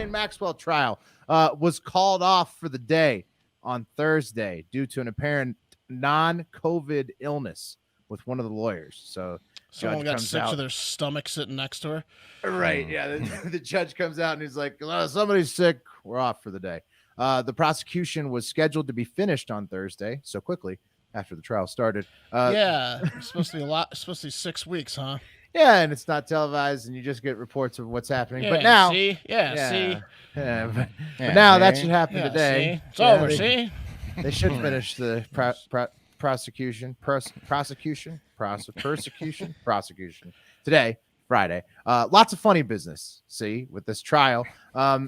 Ghislaine Maxwell trial was called off for the day on Thursday due to an apparent non-COVID illness with one of the lawyers. So someone judge got comes sick out. to their stomach sitting next to her. Right. Yeah. The judge comes out and he's like, somebody's sick. We're off for the day. The prosecution was scheduled to be finished on Thursday, so quickly after the trial started. Yeah, it's supposed to be It's supposed to be 6 weeks, huh? Yeah, and it's not televised, and you just get reports of what's happening. Yeah, but now, see, see, but Yeah, now that see? should happen yeah, today. see? It's over. They, See, they should finish the prosecution today, Friday. Lots of funny business. See, with this trial,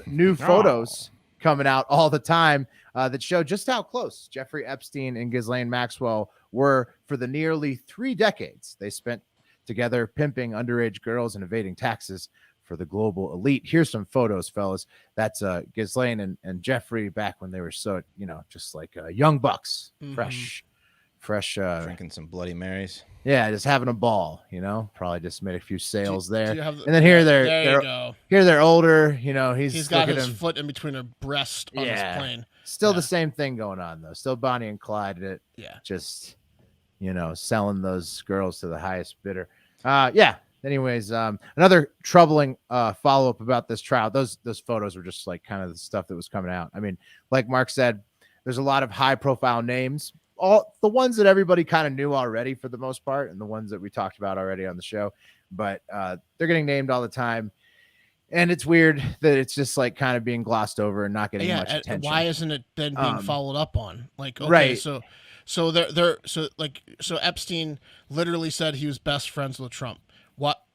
new photos coming out all the time that show just how close Jeffrey Epstein and Ghislaine Maxwell were for the nearly 3 decades they spent together pimping underage girls and evading taxes for the global elite. Here's some photos, fellas. That's Ghislaine and Jeffrey back when they were so, just like young bucks, fresh, Drinking some Bloody Marys. yeah, just having a ball, probably just made a few sales there. and then here there you go. Here they're older, He's got his foot in between her breast on his plane. Still the same thing going on though. Still Bonnie and Clyde. Just selling those girls to the highest bidder. Anyways, another troubling follow-up about this trial. Those photos were just like kind of the stuff that was coming out. I mean, like Mark said, there's a lot of high-profile names. All the ones that everybody kind of knew already for the most part, and the ones that we talked about already on the show. But they're getting named all the time. And it's weird that it's just like kind of being glossed over and not getting much attention. Why isn't it then being followed up on? Like, okay, right. So Epstein literally said he was best friends with Trump.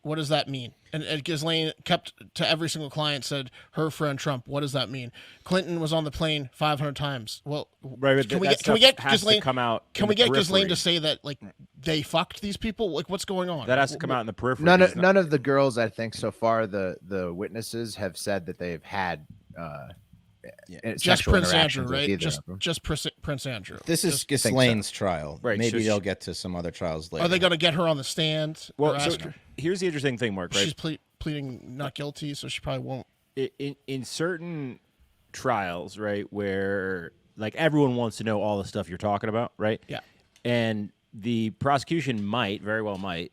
What does that mean? And Ghislaine kept to every single client said her friend Trump. What does that mean? Clinton was on the plane 500 times. Well, right, can we get Ghislaine to come out? Can we get Ghislaine to say that like they fucked these people? Like what's going on? That has to come out in the periphery. None of the girls, I think, so far the witnesses have said that they've had. Just Prince Andrew, right? Just Prince Andrew. This is Ghislaine's trial. Right. Maybe they'll get to some other trials later. Are they going to get her on the stand? Well, here's the interesting thing, Mark. Right? She's pleading not guilty, so she probably won't. In certain trials, right, where like everyone wants to know all the stuff you're talking about, right? Yeah. And the prosecution very well might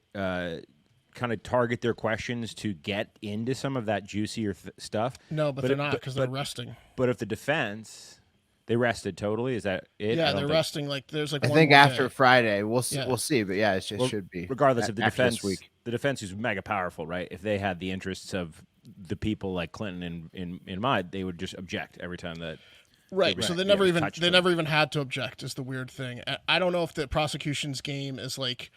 kind of target their questions to get into some of that juicier stuff. No, but they're not because they're resting. But if the defense, they rested totally. Is that it? Yeah, they're resting. Like there's like. I think after Friday, we'll see. But yeah, it should be. Regardless of the defense, the defense is mega powerful, right? If they had the interests of the people like Clinton in mind, they would just object every time that. Right. So they never even had to object. Is the weird thing. I don't know if the prosecution's game is like.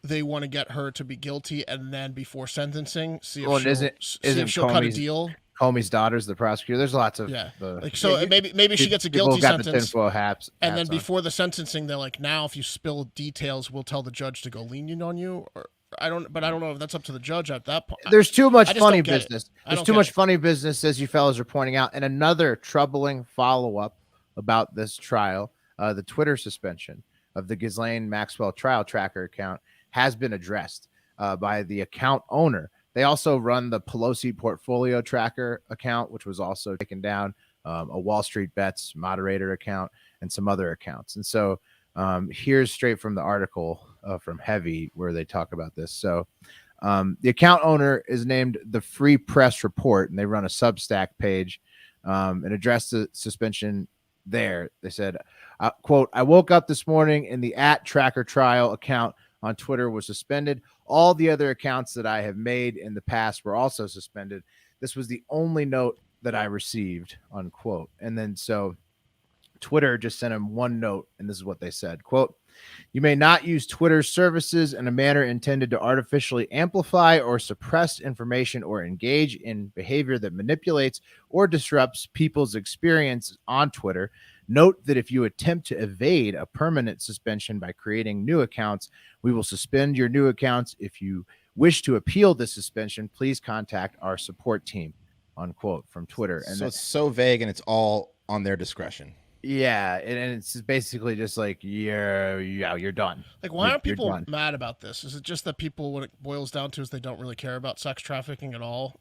They want to get her to be guilty, and then before sentencing, see if she'll cut a deal. Comey's daughter's the prosecutor. There's lots of maybe she gets a guilty sentence, and then before the sentencing, they're like, now if you spill details, we'll tell the judge to go lenient on you. Or I don't know if that's up to the judge at that point. There's too much funny business. There's too much funny business, as you fellas are pointing out. And another troubling follow-up about this trial, the Twitter suspension of the Ghislaine Maxwell trial tracker account has been addressed by the account owner. They also run the Pelosi portfolio tracker account, which was also taken down, a Wall Street Bets moderator account, and some other accounts. And so here's straight from the article from Heavy where they talk about this. So the account owner is named the Free Press Report, and they run a Substack page and address the suspension there. They said, quote, "I woke up this morning and the @tracker trial account on Twitter was suspended. All the other accounts that I have made in the past were also suspended. This was the only note that I received," unquote. And then so Twitter just sent him one note, and this is what they said, quote, "You may not use Twitter's services in a manner intended to artificially amplify or suppress information or engage in behavior that manipulates or disrupts people's experience on Twitter. Note that if you attempt to evade a permanent suspension by creating new accounts, we will suspend your new accounts. If you wish to appeal this suspension, please contact our support team," unquote, from Twitter. And so it's so vague and it's all on their discretion. Yeah, and it's basically just like, you're done. Like, why aren't people mad about this? Is it just that people, what it boils down to is they don't really care about sex trafficking at all?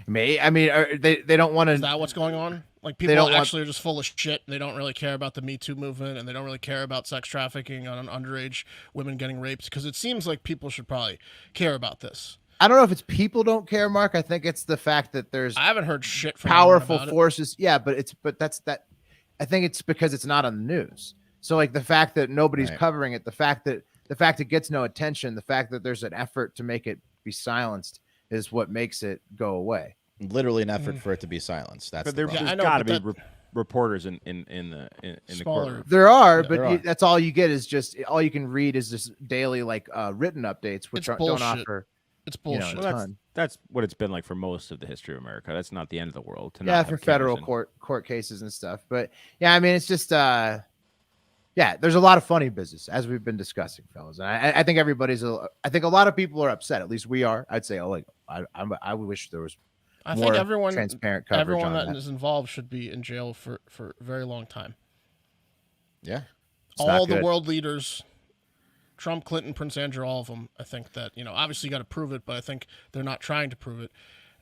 I mean, they don't want to. Is that what's going on? Like people actually are just full of shit. They don't really care about the Me Too movement, and they don't really care about sex trafficking on underage women getting raped. Because it seems like people should probably care about this. I don't know if it's people don't care, Mark. I think it's the fact that there's. I haven't heard shit from powerful forces. Yeah, but that's that. I think it's because it's not on the news. So like the fact that nobody's covering it, the fact it gets no attention, the fact that there's an effort to make it be silenced is what makes it go away. Literally an effort for it to be silenced. That's there's got to be reporters in the courtroom. There are, but that's all you get is just all you can read is just daily like written updates, which don't offer. It's bullshit. Well, that's what it's been like for most of the history of America. That's not the end of the world. For federal court cases and stuff. But yeah, I mean, it's just there's a lot of funny business as we've been discussing, fellas. And I think I think a lot of people are upset. At least we are. I'd say, I wish there was. I think everyone transparent coverage. Everyone that is involved should be in jail for a very long time. Yeah, all the world leaders. Trump, Clinton, Prince Andrew, all of them. I think that, obviously you got to prove it, but I think they're not trying to prove it.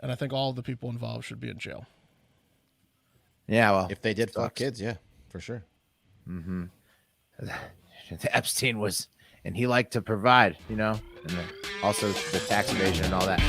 And I think all of the people involved should be in jail. Yeah, well. If they did fuck kids, yeah, for sure. Mm-hmm. Epstein was, and he liked to provide, and also the tax evasion and all that.